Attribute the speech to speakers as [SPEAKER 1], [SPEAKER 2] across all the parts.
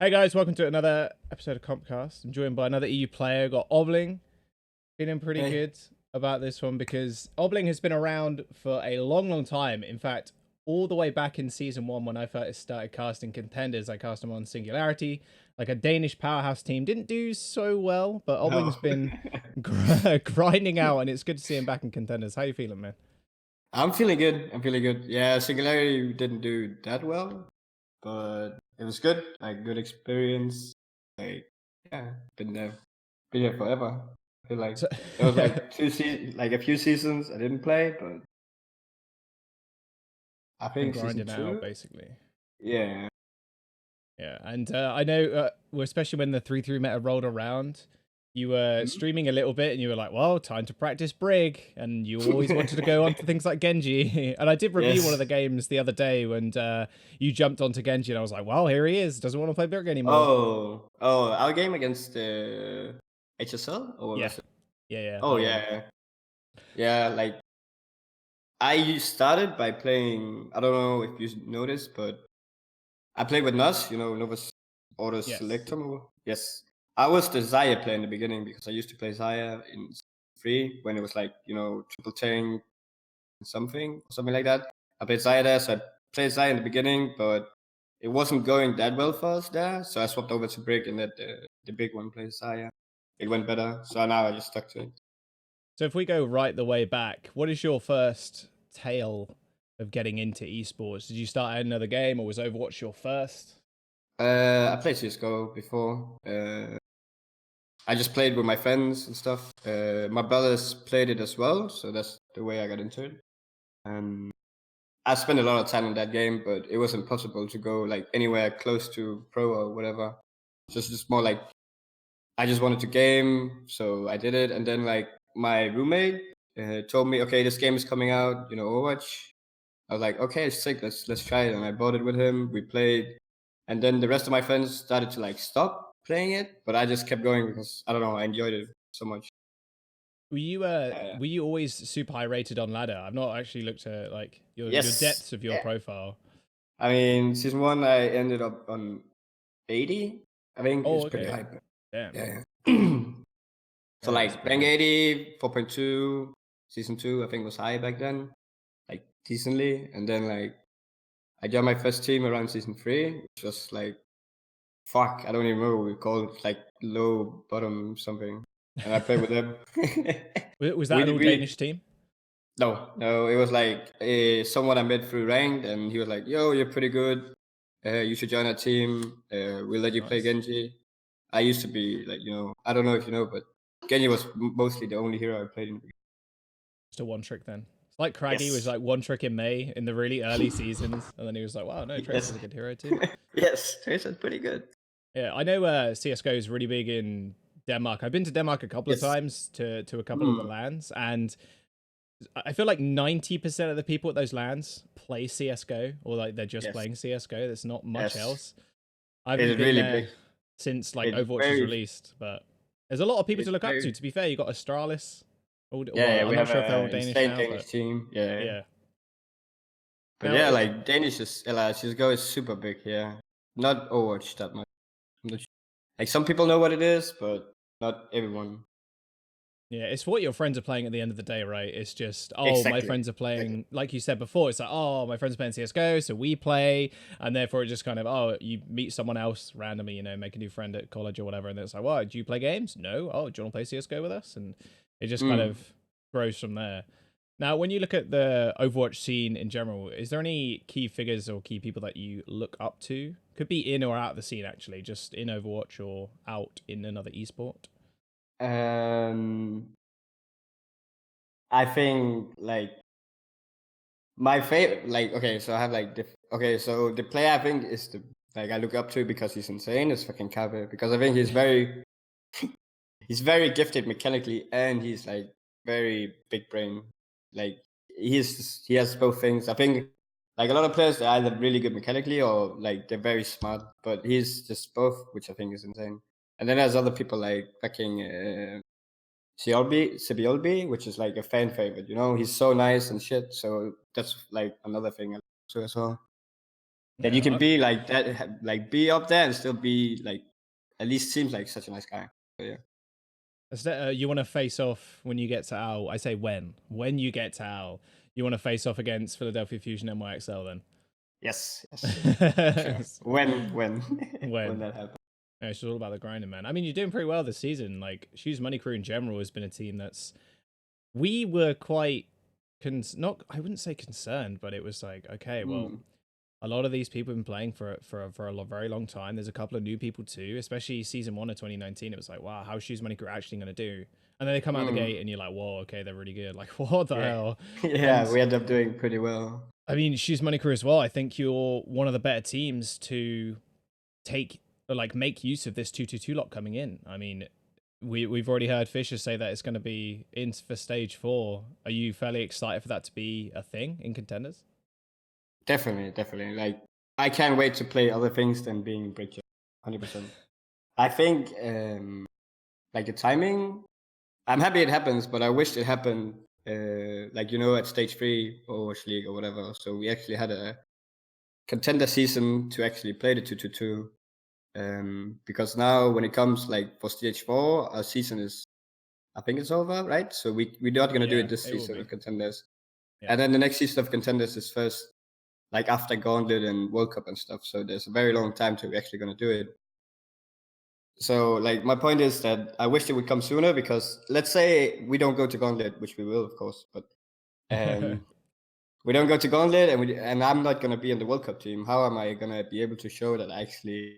[SPEAKER 1] Hey guys, welcome to another episode of Compcast. I'm joined by another EU player. Got Obling. Feeling pretty
[SPEAKER 2] Hey.
[SPEAKER 1] good about this one because Obling has been around for a long, long time. In fact, all the way back in season 1 when I first started casting contenders, I cast them on Singularity. Like a Danish powerhouse team. Didn't do so well, but Obling's
[SPEAKER 2] No.
[SPEAKER 1] been grinding out, and it's good to see him back in contenders. How you feeling, man?
[SPEAKER 2] I'm feeling good. I'm feeling good. Yeah, Singularity didn't do that well, but it was good. Like good experience. Like yeah, been there forever. I feel like
[SPEAKER 1] So,
[SPEAKER 2] there was like a few seasons I didn't play, but I
[SPEAKER 1] been
[SPEAKER 2] think season
[SPEAKER 1] grinding out,
[SPEAKER 2] 2.
[SPEAKER 1] basically.
[SPEAKER 2] Yeah.
[SPEAKER 1] Yeah, and I know, especially when the 3-3 meta rolled around, you were
[SPEAKER 2] Mhm.
[SPEAKER 1] streaming a little bit, and you were like, "Well, time to practice Brig," and you always wanted to go on to things like Genji. And I did review one of
[SPEAKER 2] Yes.
[SPEAKER 1] the games the other day when you jumped onto Genji, and I was like, "Well, here he is. Doesn't want to play Brig anymore."
[SPEAKER 2] Our game against HSL, or what
[SPEAKER 1] Yeah,
[SPEAKER 2] was it?
[SPEAKER 1] yeah,
[SPEAKER 2] Oh
[SPEAKER 1] our one.
[SPEAKER 2] yeah, yeah. Like I started by playing. I don't know if you noticed, but I played with Nus, Novus Auto
[SPEAKER 1] Yes,
[SPEAKER 2] Selectum. Yes. I was the Zaya player in the beginning because I used to play Zaya in 3 when it was like, triple tank something like that. I played Zaya there, so I played Zaya in the beginning, but it wasn't going that well for us there. So I swapped over to Brig and let the big one play Zaya. It went better. So now I just stuck to it.
[SPEAKER 1] so if we go right the way back, what is your first tale of getting into esports? Did you start at another game, or was Overwatch your first?
[SPEAKER 2] I played CSGO before. I just played with my friends and stuff. My brothers played it as well, so that's the way I got into it. And I spent a lot of time in that game, but it wasn't possible to go like anywhere close to pro or whatever. So it's just more like I just wanted to game, so I did it. And then like my roommate told me, okay, this game is coming out, Overwatch. I was like, okay, it's sick. Let's try it. And I bought it with him. We played, and then the rest of my friends started to like stop playing it, but I just kept going because I don't know, I enjoyed it so much.
[SPEAKER 1] Were you always super high rated on ladder? I've not actually looked at like your
[SPEAKER 2] Yes,
[SPEAKER 1] depths of your
[SPEAKER 2] yeah.
[SPEAKER 1] profile.
[SPEAKER 2] I mean, season 1, I ended up on 80. I think
[SPEAKER 1] Oh,
[SPEAKER 2] it's pretty
[SPEAKER 1] okay.
[SPEAKER 2] high. But
[SPEAKER 1] Damn.
[SPEAKER 2] yeah, yeah. So
[SPEAKER 1] Yeah, that's
[SPEAKER 2] like
[SPEAKER 1] pretty
[SPEAKER 2] rank
[SPEAKER 1] good.
[SPEAKER 2] 80, 4.2, season 2, I think was high back then, like decently. And then like I joined my first team around season 3, which was like fuck, I don't even remember what we called it, like low bottom something. And I played with them.
[SPEAKER 1] Was that
[SPEAKER 2] we
[SPEAKER 1] an
[SPEAKER 2] did
[SPEAKER 1] all
[SPEAKER 2] we
[SPEAKER 1] Danish team?
[SPEAKER 2] no, it was like someone I met through ranked, and he was like, "Yo, you're pretty good. You should join our team. We'll let you play
[SPEAKER 1] Nice.
[SPEAKER 2] Genji." I used to be like, I don't know if you know, but Genji was mostly the only hero I played in.
[SPEAKER 1] Just a one trick then. It's like Craggy was
[SPEAKER 2] Yes.
[SPEAKER 1] like one trick in May in the really early seasons, and then he was like, "Wow, no, Trace is
[SPEAKER 2] Yes.
[SPEAKER 1] a good hero too."
[SPEAKER 2] Yes. Tracer's pretty good.
[SPEAKER 1] Yeah, I know CS:GO is really big in Denmark. I've been to Denmark a couple of
[SPEAKER 2] Yes.
[SPEAKER 1] times to a couple of the
[SPEAKER 2] Mm.
[SPEAKER 1] lands, and I feel like 90% of the people at those lands play CS:GO, or like they're just
[SPEAKER 2] Yes.
[SPEAKER 1] playing CS:GO. There's not much
[SPEAKER 2] Yes.
[SPEAKER 1] else. I haven't
[SPEAKER 2] It's
[SPEAKER 1] been
[SPEAKER 2] really
[SPEAKER 1] there
[SPEAKER 2] big.
[SPEAKER 1] since like
[SPEAKER 2] It's
[SPEAKER 1] Overwatch was
[SPEAKER 2] very.
[SPEAKER 1] released, but there's a lot of people to
[SPEAKER 2] It's
[SPEAKER 1] look up to.
[SPEAKER 2] very.
[SPEAKER 1] To be fair, you got Astralis.
[SPEAKER 2] Yeah,
[SPEAKER 1] Well,
[SPEAKER 2] yeah.
[SPEAKER 1] I'm
[SPEAKER 2] We
[SPEAKER 1] not
[SPEAKER 2] have
[SPEAKER 1] sure if they're all
[SPEAKER 2] an
[SPEAKER 1] Danish
[SPEAKER 2] insane
[SPEAKER 1] now,
[SPEAKER 2] Danish
[SPEAKER 1] but
[SPEAKER 2] team. Yeah.
[SPEAKER 1] yeah.
[SPEAKER 2] But
[SPEAKER 1] Now,
[SPEAKER 2] yeah, like Danish is like CSGO is super big here. Not Overwatch that much. I'm not sure. Like some people know what it is, but not everyone.
[SPEAKER 1] yeah, it's what your friends are playing at the end of the day, right? It's just, oh, my
[SPEAKER 2] Exactly.
[SPEAKER 1] friends are
[SPEAKER 2] Exactly.
[SPEAKER 1] playing, like you said before, it's like, oh, my friends are playing CSGO, so we play. And therefore, it just kind of, oh, you meet someone else randomly, make a new friend at college or whatever. And it's like, well, do you play games? No. Oh, do you want to play CSGO with us? And it just kind
[SPEAKER 2] Mm.
[SPEAKER 1] of grows from there. Now, when you look at the Overwatch scene in general, is there any key figures or key people that you look up to? Could be in or out of the scene, actually, just in Overwatch or out in another esport.
[SPEAKER 2] Um, I think like my favorite, like okay, so I have like okay, so the player I think is the like I look up to because he's insane is fucking Cabe, because I think he's very gifted mechanically, and he's like very big brain. Like he has both things. I think like a lot of players they're either really good mechanically or like they're very smart, but he's just both, which I think is insane. And then there's other people like fucking Sibiolbi, which is like a fan favorite. He's so nice and shit. So that's like another thing I like to as well. that you
[SPEAKER 1] Yeah.
[SPEAKER 2] can be like that, like be up there and still be like, at least seems like such a nice guy. So yeah.
[SPEAKER 1] You want to face off when you get to Al. I say when you get to Al, you want to face off against Philadelphia Fusion NYXL then.
[SPEAKER 2] Yes, yes, yes. Sure. When when
[SPEAKER 1] When
[SPEAKER 2] that happens.
[SPEAKER 1] yeah, it's just all about the grinding, man. I mean, you're doing pretty well this season. Like, Shoes Money Crew in general has been a team that's we were quite not. I wouldn't say concerned, but it was like, okay, well,
[SPEAKER 2] Mm,
[SPEAKER 1] a lot of these people have been playing for a very long time. There's a couple of new people too, especially season 1 of 2019. It was like, wow, how's Shoes Money Crew actually going to do? And then they come out the
[SPEAKER 2] mm,
[SPEAKER 1] gate, and you're like, whoa, okay, they're really good. Like, what the
[SPEAKER 2] yeah,
[SPEAKER 1] hell?
[SPEAKER 2] yeah.
[SPEAKER 1] And
[SPEAKER 2] We end up doing pretty well.
[SPEAKER 1] I mean, Shoes Money Crew as well. I think you're one of the better teams to take or like make use of this 222 lock coming in. I mean, we've already heard Fisher say that it's going to be in for stage 4. Are you fairly excited for that to be a thing in contenders?
[SPEAKER 2] Definitely, definitely. Like I can't wait to play other things than being Brig. 100%. I think like the timing. I'm happy it happens, but I wish it happened like at stage 3 Overwatch League or whatever. So we actually had a contender season to actually play the 222. Because now when it comes like for stage 4, our season is, I think it's over, right? So we're not gonna do
[SPEAKER 1] Yeah,
[SPEAKER 2] it this
[SPEAKER 1] it will
[SPEAKER 2] season
[SPEAKER 1] be.
[SPEAKER 2] of contenders.
[SPEAKER 1] Yeah.
[SPEAKER 2] And then the next season of contenders is first like after Gauntlet and World Cup and stuff. So there's a very long time to we're actually gonna do it. So like my point is that I wish it would come sooner because let's say we don't go to Gauntlet, which we will of course, but um we don't go to Gauntlet and I'm not gonna be in the World Cup team. How am I gonna be able to show that I actually,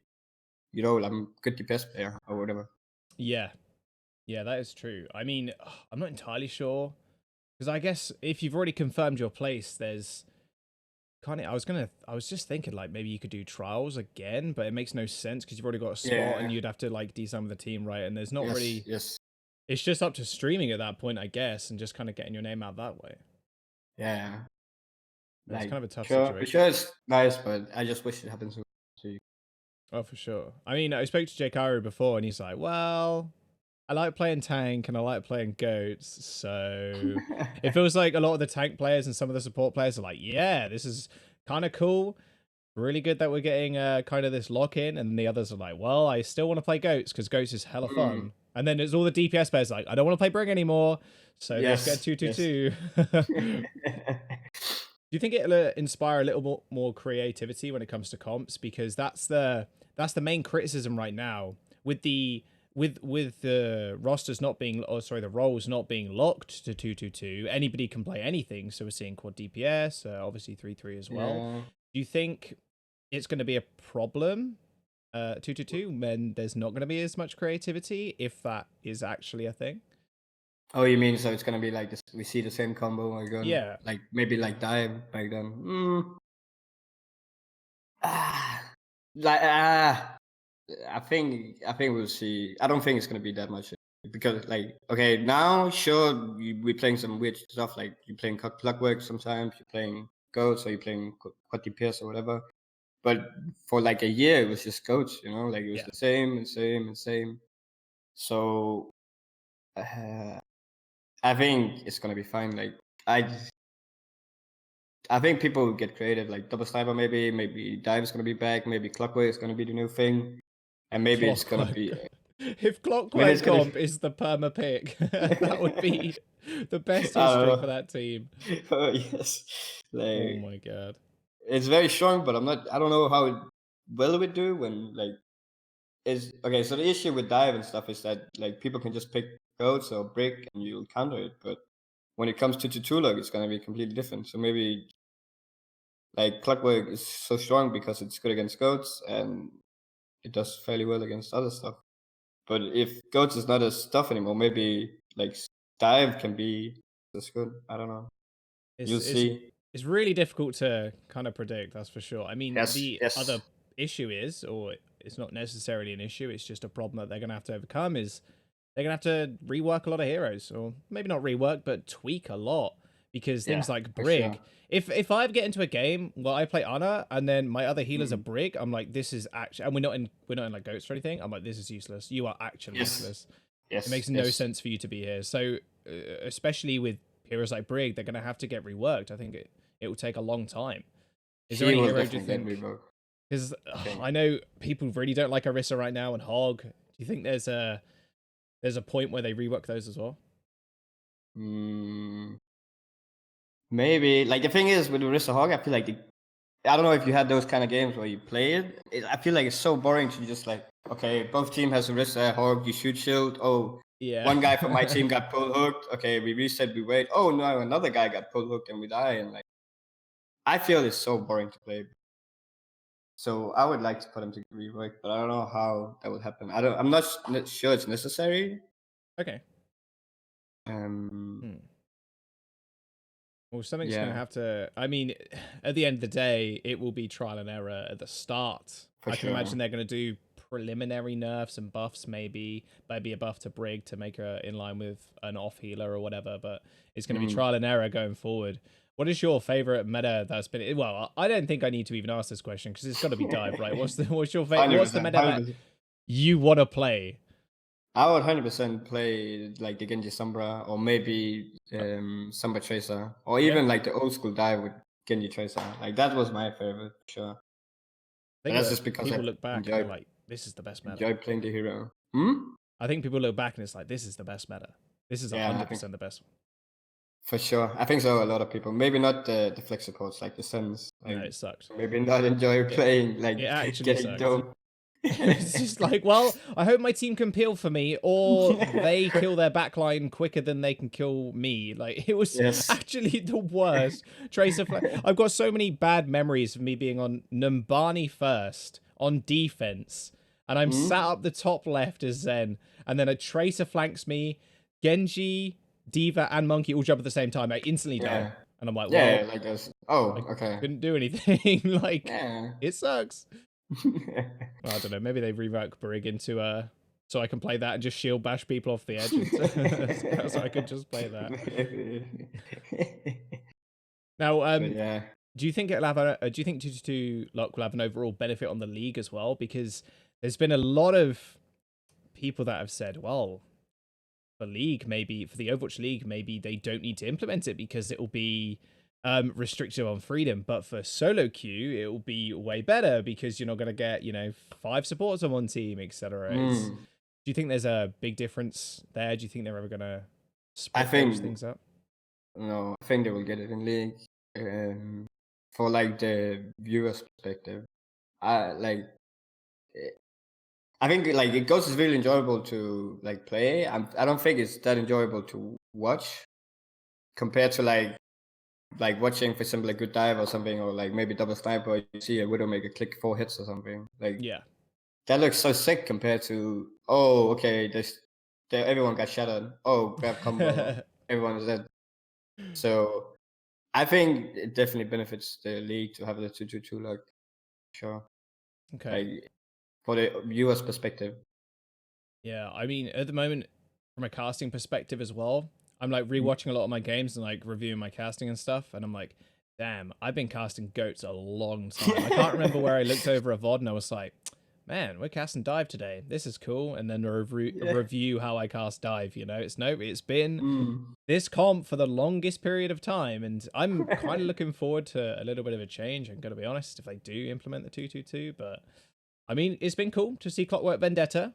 [SPEAKER 2] I'm a good DPS player or whatever?
[SPEAKER 1] Yeah. Yeah, that is true. I mean, I'm not entirely sure because I guess if you've already confirmed your place, there's kind of I was just thinking like maybe you could do trials again, but it makes no sense because you've already got a spot and
[SPEAKER 2] Yeah.
[SPEAKER 1] you'd have to like desum the team, right? And there's not
[SPEAKER 2] Yes.
[SPEAKER 1] really
[SPEAKER 2] Yes.
[SPEAKER 1] it's just up to streaming at that point, I guess, and just kind of getting your name out that way.
[SPEAKER 2] Yeah.
[SPEAKER 1] It's
[SPEAKER 2] Like
[SPEAKER 1] kind of a tough
[SPEAKER 2] sure,
[SPEAKER 1] situation.
[SPEAKER 2] sure it's nice, but I just wish it happened sooner. So
[SPEAKER 1] Oh, for sure. I mean, I spoke to Jake Irie before, and he's like, "Well, I like playing tank and I like playing goats, so it feels like a lot of the tank players and some of the support players are like, yeah, this is kind of cool, really good that we're getting kind of this lock in, and the others are like, well, I still want to play goats because goats is hella
[SPEAKER 2] Mm,
[SPEAKER 1] fun." And then there's all the DPS players like, I don't want to play Brig anymore, so let's get
[SPEAKER 2] yes. Yes.
[SPEAKER 1] 222. Do you think it'll inspire a little more creativity when it comes to comps? Because that's the main criticism right now with the rosters not being, or sorry, the roles not being locked to 222. Anybody can play anything, so we're seeing quad DPS, obviously 3-3 as well.
[SPEAKER 2] Yeah.
[SPEAKER 1] Do you think it's going to be a problem 222 when there's not going to be as much creativity, if that is actually a thing?
[SPEAKER 2] Oh, you mean so it's gonna be like this? We see the same combo again,
[SPEAKER 1] Yeah,
[SPEAKER 2] like maybe like dive back then. Ah, like I think we'll see. I don't think it's gonna be that much because like okay now sure we're playing some weird stuff like you're playing clockwork sometimes you're playing goats or you're playing quad DPS or whatever. But for like a year it was just goats, like it was
[SPEAKER 1] yeah.
[SPEAKER 2] the same and same and same. So uh, I think it's gonna be fine. Like I I think people will get creative, like double sniper maybe dive is gonna be back, maybe clockwork is gonna be the new thing, and maybe it's gonna be.
[SPEAKER 1] Clockwork. If
[SPEAKER 2] I mean,
[SPEAKER 1] Clockwork
[SPEAKER 2] it's gonna.
[SPEAKER 1] comp is the perma pick, that would be the best history for
[SPEAKER 2] uh,
[SPEAKER 1] that team.
[SPEAKER 2] oh yes,
[SPEAKER 1] Oh
[SPEAKER 2] like
[SPEAKER 1] my god.
[SPEAKER 2] it's very strong, but I'm not. I don't know how well it would do when like is okay. So the issue with dive and stuff is that like people can just pick goats or brick and you'll counter it, but when it comes to Tutulog, it's gonna be completely different. So maybe like clockwork is so strong because it's good against goats and it does fairly well against other stuff. But if goats is not as tough anymore, maybe like dive can be as good. I don't know.
[SPEAKER 1] It's
[SPEAKER 2] You'll
[SPEAKER 1] it's
[SPEAKER 2] see.
[SPEAKER 1] it's really difficult to kind of predict, that's for sure. I mean,
[SPEAKER 2] Yes,
[SPEAKER 1] the other
[SPEAKER 2] yes,
[SPEAKER 1] issue is, or it's not necessarily an issue, it's just a problem that they're gonna have to overcome, is they're gonna have to rework a lot of heroes, or maybe not rework, but tweak a lot. Because
[SPEAKER 2] yeah,
[SPEAKER 1] things like
[SPEAKER 2] for sure.
[SPEAKER 1] Brig, if I get into a game where I play Ana and then my other healer's a
[SPEAKER 2] Mm.
[SPEAKER 1] Brig, I'm like, this is actually, and we're not in like goats or anything. I'm like, this is useless. You are actually
[SPEAKER 2] Yes,
[SPEAKER 1] useless. It
[SPEAKER 2] yes,
[SPEAKER 1] makes no
[SPEAKER 2] yes.
[SPEAKER 1] sense for you to be here. So, especially with heroes like Brig, they're gonna have to get reworked. I think it will take a long time. Is there
[SPEAKER 2] He
[SPEAKER 1] any
[SPEAKER 2] will
[SPEAKER 1] hero do you
[SPEAKER 2] definitely get
[SPEAKER 1] think
[SPEAKER 2] revoked.
[SPEAKER 1] Because
[SPEAKER 2] I think.
[SPEAKER 1] I know people really don't like Orisa right now and Hog. Do you think there's a point where they rework those as well?
[SPEAKER 2] Mm, maybe like the thing is with Orisa Hog, I feel like I don't know if you had those kind of games where you play it. I feel like it's so boring to just like, okay, both team has Orisa Hog, you shoot shield. Oh,
[SPEAKER 1] Yeah.
[SPEAKER 2] one guy from my team got pull hooked. Okay, we reset, we wait. Oh no, another guy got pull hooked and we die. And like, I feel it's so boring to play. So I would like to put them to rework, but I don't know how that would happen. I'm not sure it's necessary.
[SPEAKER 1] Okay.
[SPEAKER 2] Um,
[SPEAKER 1] Well, something's going to
[SPEAKER 2] yeah,
[SPEAKER 1] have to. I mean, at the end of the day, it will be trial and error at the start.
[SPEAKER 2] for
[SPEAKER 1] I can
[SPEAKER 2] sure.
[SPEAKER 1] imagine they're going to do preliminary nerfs and buffs, maybe a buff to Brig to make her in line with an off healer or whatever. But it's going to be
[SPEAKER 2] Mm.
[SPEAKER 1] trial and error going forward. What is your favorite meta that's been? Well, I don't think I need to even ask this question because it's got to be dive, right? What's your favorite? What's the
[SPEAKER 2] 100%,
[SPEAKER 1] meta that
[SPEAKER 2] 100%.
[SPEAKER 1] you want to play?
[SPEAKER 2] I would 100% play like the Genji Sombra or maybe Sombra Tracer or
[SPEAKER 1] Yeah,
[SPEAKER 2] even like the old school dive with Genji Tracer. Like that was my favorite, for sure.
[SPEAKER 1] I
[SPEAKER 2] But
[SPEAKER 1] think
[SPEAKER 2] that's
[SPEAKER 1] that
[SPEAKER 2] just because I
[SPEAKER 1] people look back and they're like, "This is the best meta."
[SPEAKER 2] enjoy playing the hero. Hmm?
[SPEAKER 1] I think people look back and it's like, "This is the best meta. This is
[SPEAKER 2] Yeah, I think
[SPEAKER 1] 100% the best one."
[SPEAKER 2] for sure. I think so. A lot of people, maybe not the flex supports like the Sens,
[SPEAKER 1] No,
[SPEAKER 2] like
[SPEAKER 1] it sucked.
[SPEAKER 2] maybe not enjoy
[SPEAKER 1] It
[SPEAKER 2] playing
[SPEAKER 1] it
[SPEAKER 2] like
[SPEAKER 1] actually
[SPEAKER 2] getting
[SPEAKER 1] sucked.
[SPEAKER 2] dome.
[SPEAKER 1] It's just like, well, I hope my team can peel for me, or they kill their backline quicker than they can kill me. Like it was
[SPEAKER 2] Yes.
[SPEAKER 1] actually the worst. Tracer, I've got so many bad memories of me being on Numbani first on defense, and I'm sat
[SPEAKER 2] Hmm?
[SPEAKER 1] up the top left as Zen, and then a Tracer flanks me, Genji, Diva, and Monkey all jump at the same time. I instantly die,
[SPEAKER 2] Yeah.
[SPEAKER 1] and I'm like,
[SPEAKER 2] Yeah,
[SPEAKER 1] well,
[SPEAKER 2] like this. Oh,
[SPEAKER 1] I
[SPEAKER 2] okay.
[SPEAKER 1] couldn't do anything. Like
[SPEAKER 2] Yeah.
[SPEAKER 1] it sucks. Well, I don't know. Maybe they rework Brig into so I can play that and just shield bash people off the edge, and so I could just play that. Now,
[SPEAKER 2] But yeah.
[SPEAKER 1] do you think it'll have do you think 222 Lock will have an overall benefit on the league as well? Because there's been a lot of people that have said, well, for league, maybe for the Overwatch League, maybe they don't need to implement it because it will be restrictive on freedom. But for solo queue, it will be way better because you're not going to get 5 supports on one team, etc. Is
[SPEAKER 2] Mm.
[SPEAKER 1] Do you think there's a big difference there? Do you think they're ever going to
[SPEAKER 2] I
[SPEAKER 1] split those
[SPEAKER 2] think
[SPEAKER 1] things up?
[SPEAKER 2] no, I think they will get it in league. For like the viewers perspective. I like eh, I think like it goes is really enjoyable to like play. I don't think it's that enjoyable to watch compared to like watching, for example, a good dive or something, or like maybe double sniper. You see a widow make a click 4 hits or something. Like
[SPEAKER 1] Yeah.
[SPEAKER 2] that looks so sick compared to oh okay, everyone got shattered. Oh grab combo, everyone is dead. So I think it definitely benefits the league to have the 222 like sure.
[SPEAKER 1] Okay.
[SPEAKER 2] Like for the viewers' perspective.
[SPEAKER 1] Yeah, I mean, at the moment, from a casting perspective as well, I'm like
[SPEAKER 2] Mm.
[SPEAKER 1] rewatching a lot of my games and like reviewing my casting and stuff, and I'm like, damn, I've been casting goats a long time. I can't remember where I looked over a VOD and I was like, man, we're casting dive today. This is cool. And then
[SPEAKER 2] Yeah.
[SPEAKER 1] review how I cast dive. It's been
[SPEAKER 2] Mm.
[SPEAKER 1] this comp for the longest period of time, and I'm kind of looking forward to a little bit of a change. I'm gonna be honest, if they do implement the 222, but I mean, it's been cool to see Clockwork Vendetta.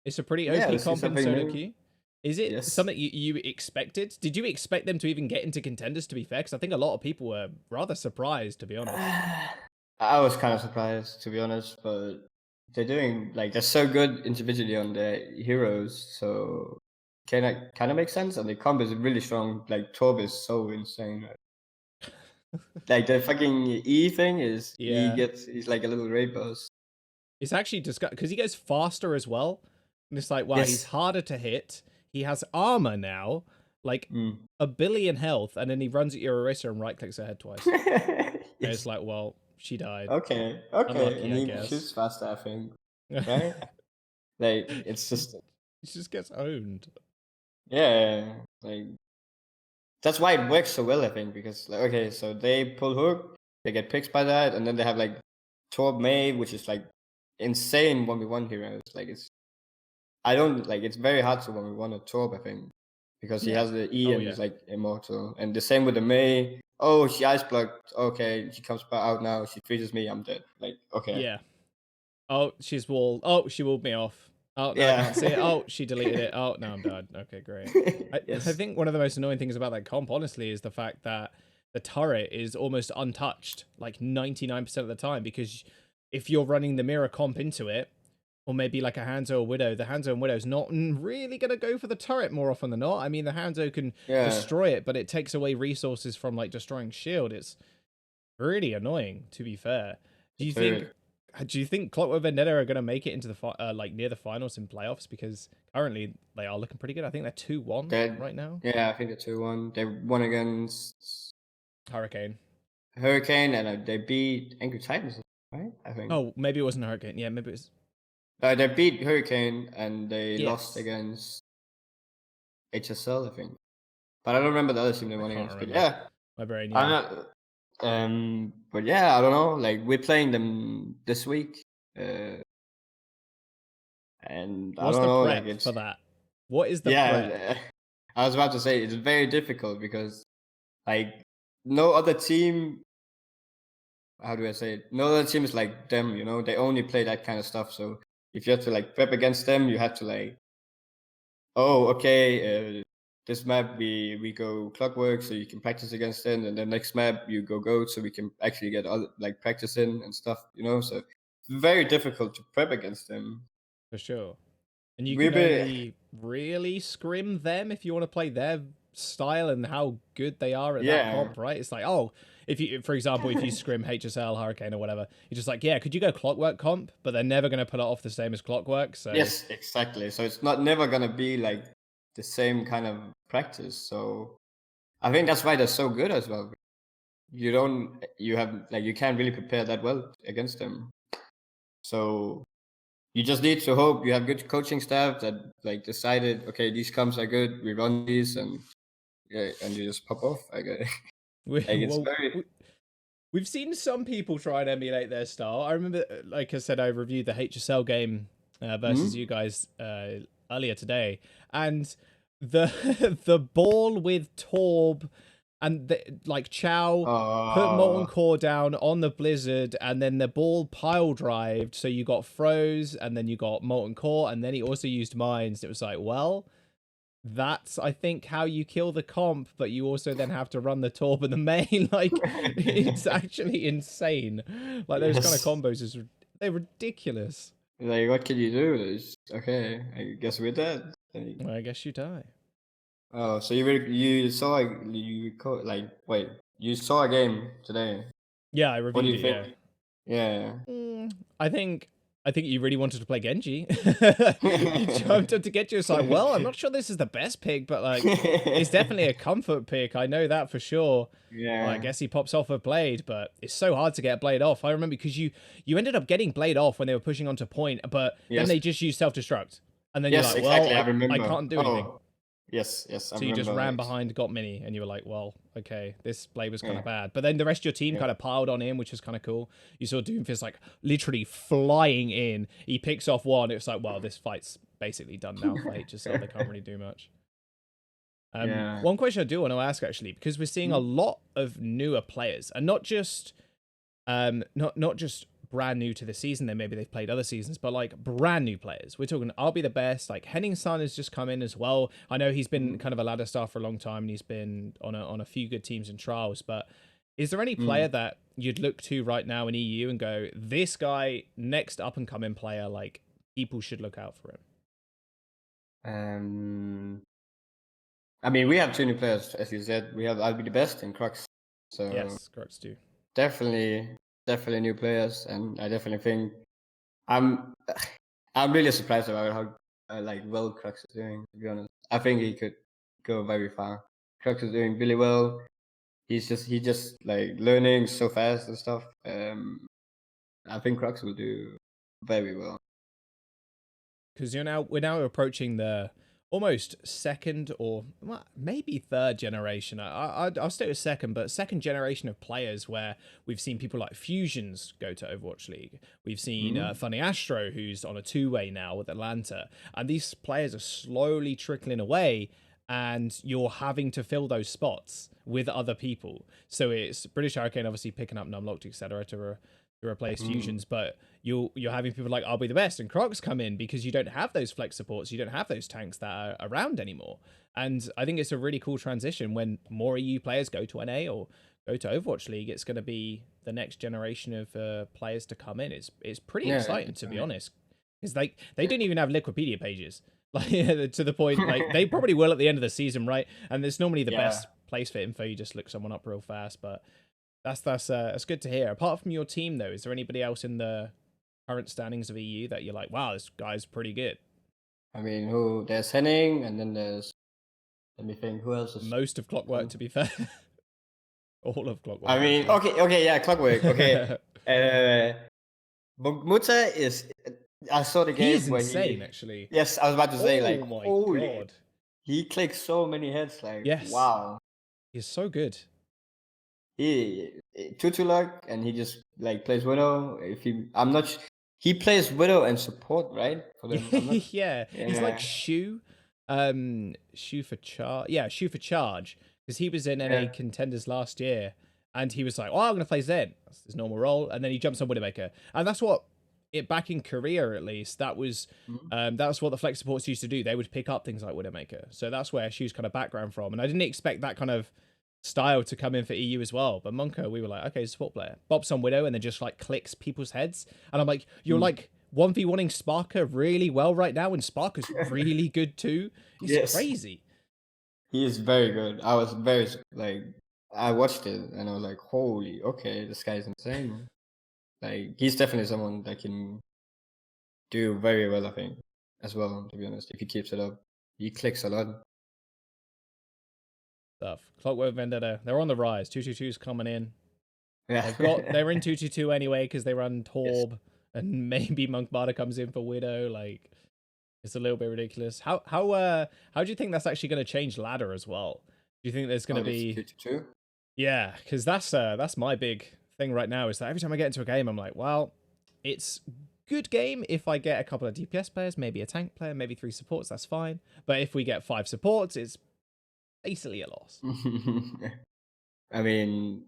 [SPEAKER 1] It's a pretty
[SPEAKER 2] Yeah,
[SPEAKER 1] OP
[SPEAKER 2] this is
[SPEAKER 1] comp in
[SPEAKER 2] something
[SPEAKER 1] solo
[SPEAKER 2] new.
[SPEAKER 1] queue. Is it
[SPEAKER 2] Yes.
[SPEAKER 1] something you expected? Did you expect them to even get into contenders, to be fair? Because I think a lot of people were rather surprised, to be honest.
[SPEAKER 2] I was kind of surprised to be honest, but they're so good individually on their heroes, so kind of makes sense. And the comp is really strong. Like Torb is so insane. Like the fucking E thing is
[SPEAKER 1] Yeah.
[SPEAKER 2] he's like a little raid boss.
[SPEAKER 1] It's actually disgusting because he goes faster as well. And it's like, wow, he's
[SPEAKER 2] Yes.
[SPEAKER 1] harder to hit. He has armor now, like
[SPEAKER 2] Mm.
[SPEAKER 1] a billion health, and then he runs at your eraser and right clicks her head twice. And it's
[SPEAKER 2] Yes.
[SPEAKER 1] like, well, she died.
[SPEAKER 2] Okay. Okay.
[SPEAKER 1] Unlucky,
[SPEAKER 2] And
[SPEAKER 1] I
[SPEAKER 2] he
[SPEAKER 1] guess.
[SPEAKER 2] shoots faster, I think. Right? Like it's
[SPEAKER 1] He
[SPEAKER 2] just
[SPEAKER 1] just gets owned.
[SPEAKER 2] yeah. Like that's why it works so well, I think, because like, okay, so they pull hook, they get picked by that, and then they have like Torb May, which is like insane 1v1 heroes. Like it's I don't like it's very hard to 1v1 a Torb, I think. because he
[SPEAKER 1] Yeah.
[SPEAKER 2] has the E
[SPEAKER 1] Oh
[SPEAKER 2] and
[SPEAKER 1] yeah.
[SPEAKER 2] he's like immortal. And the same with the Mei. Oh, she ice blocked. Okay, she comes back out now. She freezes me. I'm dead. Like, okay.
[SPEAKER 1] Yeah. Oh, she's walled. Oh, she walled me off. Oh, no, I
[SPEAKER 2] Yeah.
[SPEAKER 1] can't see it. Oh, she deleted it. Oh, no, I'm dead. Okay, great. I
[SPEAKER 2] Yes.
[SPEAKER 1] think one of the most annoying things about that comp, honestly, is the fact that the turret is almost untouched, like 99% of the time, because if you're running the mirror comp into it, or maybe like a Hanzo or Widow, the Hanzo and Widow's not really going to go for the turret more often than not. I mean, the Hanzo can
[SPEAKER 2] Yeah.
[SPEAKER 1] destroy it, but it takes away resources from like destroying shield. It's really annoying, to be fair. Do
[SPEAKER 2] The
[SPEAKER 1] you think
[SPEAKER 2] turret.
[SPEAKER 1] do you think Clockwork Vendetta are going to make it into the like near the finals in playoffs? Because currently they are looking pretty good. I think they're 2-1 right now.
[SPEAKER 2] Yeah, I think they're 2-1. They won against
[SPEAKER 1] Hurricane.
[SPEAKER 2] Hurricane and they beat Angry Titans, right? I think.
[SPEAKER 1] Oh, maybe it wasn't Hurricane. Yeah, maybe it was.
[SPEAKER 2] They beat Hurricane and they lost
[SPEAKER 1] Yes.
[SPEAKER 2] against HSL, I think. But I don't remember the other team they
[SPEAKER 1] I
[SPEAKER 2] won
[SPEAKER 1] can't
[SPEAKER 2] against. But
[SPEAKER 1] remember.
[SPEAKER 2] yeah,
[SPEAKER 1] My brain,
[SPEAKER 2] I'm
[SPEAKER 1] yeah.
[SPEAKER 2] not. But yeah, I don't know. Like we're playing them this week, and I
[SPEAKER 1] What's
[SPEAKER 2] don't
[SPEAKER 1] the
[SPEAKER 2] know. Like
[SPEAKER 1] prep for
[SPEAKER 2] it's
[SPEAKER 1] that? What is the prep?
[SPEAKER 2] yeah. I was about to say it's very difficult because like no other team. How do I say it? No other team is like them. You know, they only play that kind of stuff. So if you have to like prep against them, you have to like, oh, okay. This map we go Clockwork, so you can practice against them, and the next map you go Goat, so we can actually get other like practice in and stuff. You know, so it's very difficult to prep against them.
[SPEAKER 1] For sure. And you
[SPEAKER 2] We
[SPEAKER 1] can
[SPEAKER 2] be
[SPEAKER 1] only really scrim them if you want to play their style and how good they are at that
[SPEAKER 2] yeah.
[SPEAKER 1] comp, right? It's like, oh, if you, for example, if you scrim HSL, Hurricane, or whatever, you're just like, yeah, could you go Clockwork comp? But they're never going to put it off the same as Clockwork. So
[SPEAKER 2] Yes, exactly. So it's not never gonna be like the same kind of practice. So I think that's why they're so good as well. You can't really prepare that well against them. So you just need to hope you have good coaching staff that like decided, okay, these comps are good, we run these, and yeah, and you just pop off. I guess. Like it's
[SPEAKER 1] well,
[SPEAKER 2] very
[SPEAKER 1] we've seen some people try and emulate their style. I remember, like I said, I reviewed the HSL game versus
[SPEAKER 2] hmm?
[SPEAKER 1] you guys earlier today, and the the ball with Torb and like Chow put Molten
[SPEAKER 2] Oh
[SPEAKER 1] Core down on the Blizzard, and then the ball pile drived, so you got froze, and then you got Molten Core, and then he also used mines. It was like, well, that's I think how you kill the comp, but you also then have to run the Torb and the main. Like it's actually insane. Like those kind of
[SPEAKER 2] yes.
[SPEAKER 1] combos they're ridiculous.
[SPEAKER 2] Like what can you do? It's, okay, I guess we're dead. Like,
[SPEAKER 1] Well, I guess you die.
[SPEAKER 2] oh, so you saw like wait, you saw a game today.
[SPEAKER 1] Yeah, I
[SPEAKER 2] What do
[SPEAKER 1] reviewed
[SPEAKER 2] you
[SPEAKER 1] it.
[SPEAKER 2] think?
[SPEAKER 1] Yeah.
[SPEAKER 2] Yeah.
[SPEAKER 1] I think you really wanted to play Genji. You jumped up to Genji. It's like, well, I'm not sure this is the best pick, but like, it's definitely a comfort pick. I know that for sure. Well, I
[SPEAKER 2] Yeah.
[SPEAKER 1] guess he pops off a blade, but it's so hard to get blade off. I remember because you ended up getting blade off when they were pushing onto point, but then
[SPEAKER 2] Yes.
[SPEAKER 1] they just used self destruct, and then you're
[SPEAKER 2] Yes,
[SPEAKER 1] like, well,
[SPEAKER 2] exactly. I
[SPEAKER 1] I
[SPEAKER 2] remember.
[SPEAKER 1] can't do anything.
[SPEAKER 2] Oh, yes, I
[SPEAKER 1] So you just
[SPEAKER 2] remember.
[SPEAKER 1] ran
[SPEAKER 2] Like,
[SPEAKER 1] behind, got mini, and you were like, well, okay, this blade was kind
[SPEAKER 2] yeah,
[SPEAKER 1] of bad. But then the rest of your team
[SPEAKER 2] yeah.
[SPEAKER 1] kind of piled on him, which was kind of cool. You saw Doomfist like literally flying in. He picks off one. It's like, well, this fight's basically done now for HSL. They can't really do much.
[SPEAKER 2] Yeah.
[SPEAKER 1] One question I do want to ask actually, because we're seeing a
[SPEAKER 2] Hmm?
[SPEAKER 1] lot of newer players, and not just not just brand new to the season, then maybe they've played other seasons, but like brand new players. We're talking I'll be the best. Like Henning Sun has just come in as well. I know he's been
[SPEAKER 2] Hmm?
[SPEAKER 1] kind of a ladder star for a long time and he's been on a few good teams and trials, but is there any
[SPEAKER 2] Hmm.
[SPEAKER 1] player that you'd look to right now in EU and go, this guy, next up and coming player, like people should look out for him?
[SPEAKER 2] Um, I mean, we have two new players, as you said. We have I'll be the best in Crux. So
[SPEAKER 1] Yes, Crux do.
[SPEAKER 2] definitely, definitely new players, and I definitely think I'm I'm really surprised about how like well Crux is doing. To be honest, I think he could go very far. Crux is doing really well. He just like learning so fast and stuff. I think Crux will do very well.
[SPEAKER 1] Because we're now approaching the almost second or well, maybe third generation. I'll stay with second, but second generation of players where we've seen people like Fusions go to Overwatch League. We've seen
[SPEAKER 2] Hmm?
[SPEAKER 1] Funny Astro, who's on a two-way now with Atlanta, and these players are slowly trickling away. and you're having to fill those spots with other people. So it's British Hurricane obviously picking up Numlocked, etc. To replace fusions, but you're having people like I'll be the best and Crocs come in because you don't have those flex supports, you don't have those tanks that are around anymore. And I think it's a really cool transition when more EU players go to NA or go to Overwatch League. It's going to be the next generation of players to come in. It's pretty exciting to be honest, because they don't even have Liquipedia pages. Like to the point, like they probably will at the end of the season, right? And it's normally the best place for info. You just look someone up real fast, but that's good to hear. Apart from your team, though, is there anybody else in the current standings of EU that you're like, wow, this guy's pretty good?
[SPEAKER 2] I mean, there's Henning, and then there's, let me think, who else is
[SPEAKER 1] Most of Clockwork, to be fair. All of Clockwork.
[SPEAKER 2] I mean, okay, yeah, Clockwork. Okay, Muta is. I saw the game
[SPEAKER 1] He's
[SPEAKER 2] where
[SPEAKER 1] insane, actually.
[SPEAKER 2] Yes, I was about to say, like,
[SPEAKER 1] my
[SPEAKER 2] holy,
[SPEAKER 1] god,
[SPEAKER 2] he clicks so many heads. Like,
[SPEAKER 1] yes,
[SPEAKER 2] wow,
[SPEAKER 1] he's so good.
[SPEAKER 2] he tutu luck, and he just like plays Widow. I'm not. He plays Widow and support, right? For them,
[SPEAKER 1] Yeah, he's like Shu, Shu for charge. Yeah, Shu for charge, because he was in NA contenders last year, and he was like, "Oh, I'm gonna play Zen." That's his normal role, and then he jumps on Widowmaker, and that's what it back in Korea at least. That was what the flex supports used to do. They would pick up things like Widowmaker, so that's where Shu's kind of background from. And I didn't expect that kind of style to come in for EU as well. But Monko, we were like, okay, support player, bops on Widow, and then just like clicks people's heads, and I'm like, you're like 1v1ing Sparker really well right now, and Sparker's really good too. He's crazy.
[SPEAKER 2] He is very good. I was very like, I watched it and I was like, holy, okay, this guy's insane. Like, he's definitely someone that can do very well, I think, as well, to be honest, if he keeps it up. He clicks a lot.
[SPEAKER 1] Stuff. Clockwork Vendetta, they're on the rise. 222's coming in.
[SPEAKER 2] Yeah.
[SPEAKER 1] They're in 222 anyway because they run Torb, and maybe Monk Barter comes in for Widow. Like, it's a little bit ridiculous. How do you think that's actually going to change ladder as well? Do you think there's going to be
[SPEAKER 2] 222?
[SPEAKER 1] Yeah, because that's my big thing right now, is that every time I get into a game, I'm like, well, it's good game if I get a couple of DPS players, maybe a tank player, maybe 3 supports, that's fine. But if we get 5 supports, it's basically a loss.
[SPEAKER 2] I mean,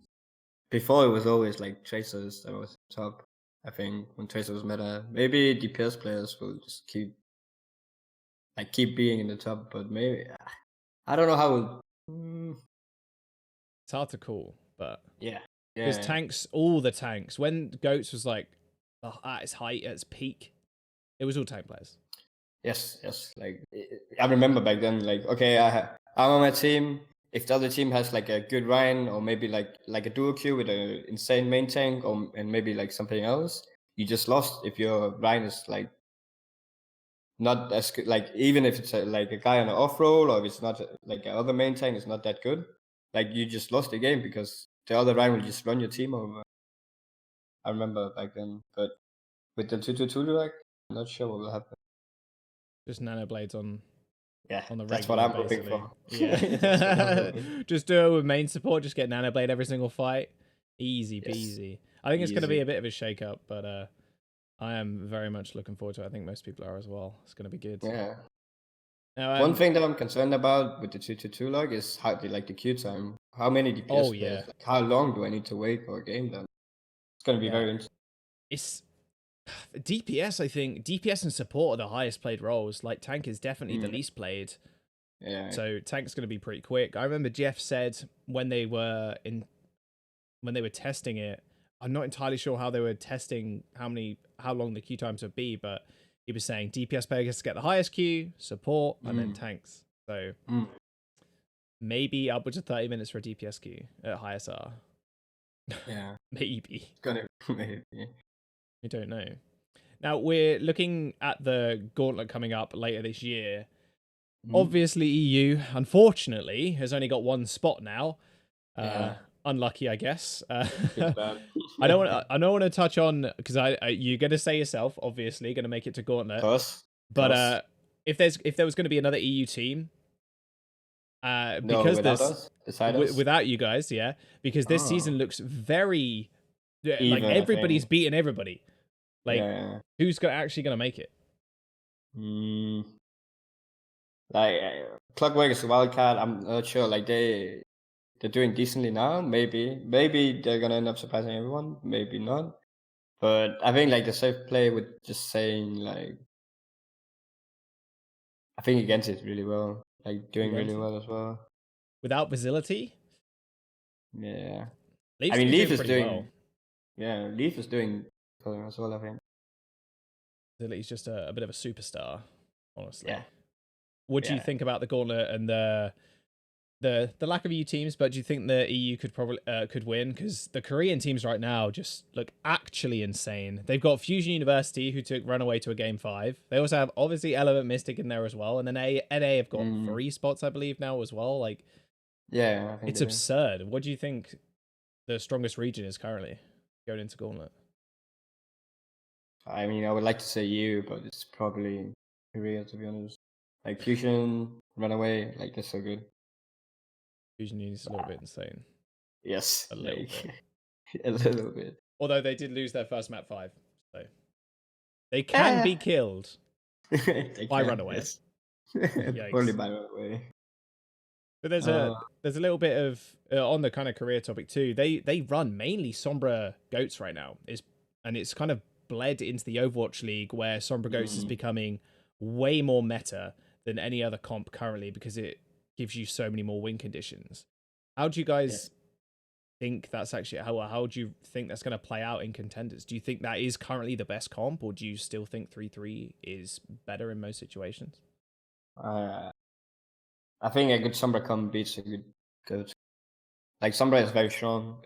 [SPEAKER 2] before it was always like Tracers that was top. I think when Tracer was meta, maybe DPS players will just keep being in the top, but maybe I don't know how.
[SPEAKER 1] It's hard to call, but
[SPEAKER 2] Yeah,
[SPEAKER 1] because tanks, all the tanks, when Goats was like at its height, at its peak, it was all tank players.
[SPEAKER 2] Yes. Like, I remember back then, like, okay, I'm on my team. If the other team has like a good Ryan, or maybe like a duo queue with an insane main tank, and maybe like something else, you just lost if your Ryan is like not as good. Like, even if it's like a guy on an off roll, or if it's not like other main tank is not that good, like, you just lost the game because the other Ryan will just run your team over. I remember back then, but with the 222 like, I'm not sure what will happen.
[SPEAKER 1] Just nano blades on the regular,
[SPEAKER 2] that's what I'm
[SPEAKER 1] basically.
[SPEAKER 2] hoping for.
[SPEAKER 1] Yeah. Just do it with main support, just get nano blade every single fight. Easy peasy. I think it's going to be a bit of a shake up, but I am very much looking forward to it. I think most people are as well. It's going to be good.
[SPEAKER 2] Yeah.
[SPEAKER 1] Now,
[SPEAKER 2] one thing that I'm concerned about with the 222 log is how the queue time. How many DPS players? Like, how long do I need to wait for a game then? It's going to be very interesting.
[SPEAKER 1] It's DPS, I think. DPS and support are the highest played roles. Like, tank is definitely the least played.
[SPEAKER 2] Yeah.
[SPEAKER 1] So tank's going to be pretty quick. I remember Jeff said when they were testing it, I'm not entirely sure how they were testing how long the queue times would be, but he was saying DPS players get the highest queue, support, and then tanks. So maybe upwards of 30 minutes for a DPS queue at high SR.
[SPEAKER 2] Yeah.
[SPEAKER 1] Maybe.
[SPEAKER 2] Maybe.
[SPEAKER 1] We don't know. Now, we're looking at the gauntlet coming up later this year. Obviously, EU, unfortunately, has only got 1 spot now. Unlucky, I guess. I don't want to touch on, because you're going to say yourself, obviously, going to make it to gauntlet. But if there was going to be another EU team, because without you guys, because this season looks very like everybody's beating everybody. Like, who's actually going to make it?
[SPEAKER 2] Like, Clockwork is a wild card. I'm not sure. Like they're doing decently now. Maybe they're gonna end up surprising everyone. Maybe not. But I think like the safe play with just saying like I think against it really well. Like doing really
[SPEAKER 1] Against
[SPEAKER 2] well as well.
[SPEAKER 1] without Basility,
[SPEAKER 2] Yeah. I
[SPEAKER 1] Leaf's
[SPEAKER 2] mean
[SPEAKER 1] been
[SPEAKER 2] Leaf
[SPEAKER 1] doing
[SPEAKER 2] is
[SPEAKER 1] pretty well.
[SPEAKER 2] doing Leaf is doing as well, I think.
[SPEAKER 1] Basility's just a bit of a superstar, honestly.
[SPEAKER 2] Yeah.
[SPEAKER 1] What do you
[SPEAKER 2] Yeah.
[SPEAKER 1] think about the gauntlet and the lack of EU teams? But do you think the EU could probably could win? Because the Korean teams right now just look actually insane. They've got Fusion University, who took Runaway to a game 5. They also have obviously Element Mystic in there as well, and then NA have got 3 spots, I believe, now as well. Like,
[SPEAKER 2] Yeah, I think
[SPEAKER 1] it's
[SPEAKER 2] they do.
[SPEAKER 1] absurd. What do you think the strongest region is currently going into gauntlet?
[SPEAKER 2] I mean I would like to say you, but it's probably Korea to be honest. Like Fusion, Runaway, like they're so good.
[SPEAKER 1] Fusion Uni's a little bit insane.
[SPEAKER 2] Yes.
[SPEAKER 1] A little
[SPEAKER 2] Like
[SPEAKER 1] bit.
[SPEAKER 2] a little bit.
[SPEAKER 1] Although they did lose their first map 5. So they can
[SPEAKER 2] Eh.
[SPEAKER 1] be killed
[SPEAKER 2] They
[SPEAKER 1] by
[SPEAKER 2] can,
[SPEAKER 1] Runaway.
[SPEAKER 2] yes. Only
[SPEAKER 1] Yikes.
[SPEAKER 2] by Runaway.
[SPEAKER 1] But there's a little bit of on the kind of career topic too. They run mainly Sombra Goats right now. And it's kind of bled into the Overwatch League where Sombra Goats is becoming way more meta than any other comp currently because it gives you so many more win conditions. How do you guys think that's actually how do you think that's going to play out in contenders? Do you think that is currently the best comp, or do you still think 3-3 is better in most situations?
[SPEAKER 2] I think a good Sombra comp beats a good Goat. Like Sombra is very strong.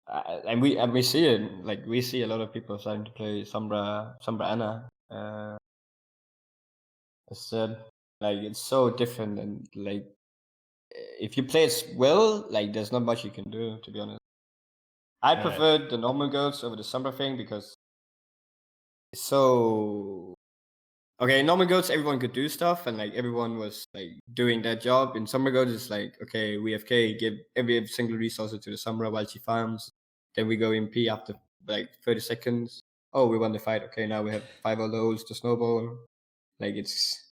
[SPEAKER 2] And we see it. Like we see a lot of people starting to play Sombra Anna. As said, like it's so different, and like if you play it well, like there's not much you can do, to be honest. I preferred the normal Goats over the Sombra thing because it's so okay. Normal Goats, everyone could do stuff, and like everyone was like doing their job. In Sombra Goats, it's like okay, we FK, give every single resource to the Sombra while she farms. Then we go in P after like 30 seconds. Oh, we won the fight. Okay, now we have 5 lows to snowball. Like it's.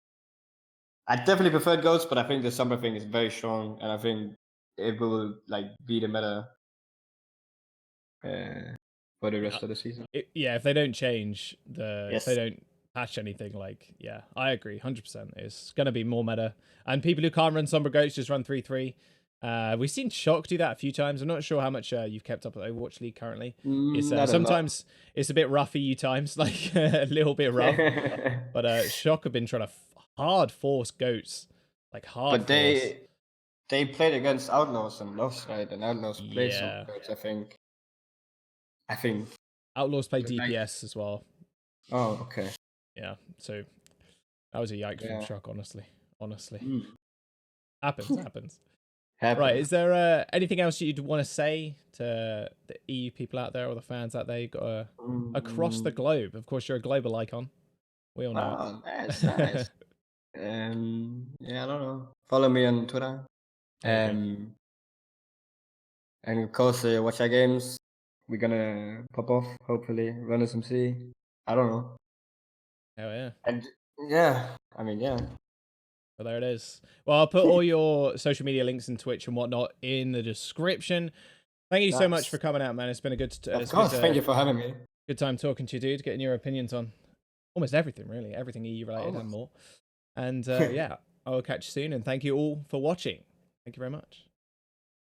[SPEAKER 2] I definitely prefer Goats, but I think the Sombra thing is very strong, and I think it will like be the meta for the rest of the season.
[SPEAKER 1] If they don't change if they
[SPEAKER 2] Yes.
[SPEAKER 1] don't patch anything, like I agree 100%. It's gonna be more meta, and people who can't run Sombra Goats just run 3-3. We've seen Shock do that a few times. I'm not sure how much you've kept up with Overwatch League currently. It's sometimes it's a bit rough EU times, like a little bit rough. But Shock have been trying to hard force Goats, like hard
[SPEAKER 2] But
[SPEAKER 1] force.
[SPEAKER 2] they played against Outlaws and lost, right? And Outlaws played some
[SPEAKER 1] Yeah.
[SPEAKER 2] Goats, I think. I think
[SPEAKER 1] Outlaws play DPS as well.
[SPEAKER 2] Oh, okay.
[SPEAKER 1] Yeah, so that was a yikes from
[SPEAKER 2] Yeah.
[SPEAKER 1] Shock, honestly.
[SPEAKER 2] Mm.
[SPEAKER 1] Happens.
[SPEAKER 2] Happens.
[SPEAKER 1] Right, is there anything else you'd want to say to the EU people out there or the fans out there? You've got across the globe. Of course, you're a global icon. We all know
[SPEAKER 2] Wow, that's nice. Yeah, I don't know. Follow me on Twitter.
[SPEAKER 1] There you go.
[SPEAKER 2] And of course, watch our games. We're gonna pop off, hopefully, run SMC. I don't know.
[SPEAKER 1] Hell yeah.
[SPEAKER 2] And yeah, I mean, yeah.
[SPEAKER 1] Well, there it is. Well, I'll put all your social media links and Twitch and whatnot in the description. Thank you so much for coming out, man. It's been a good.
[SPEAKER 2] Of course, thank you for having me.
[SPEAKER 1] Good time talking to you, dude. Getting your opinions on almost everything, really. Everything EU related and more. And yeah, I will catch you soon. And thank you all for watching. Thank you very much.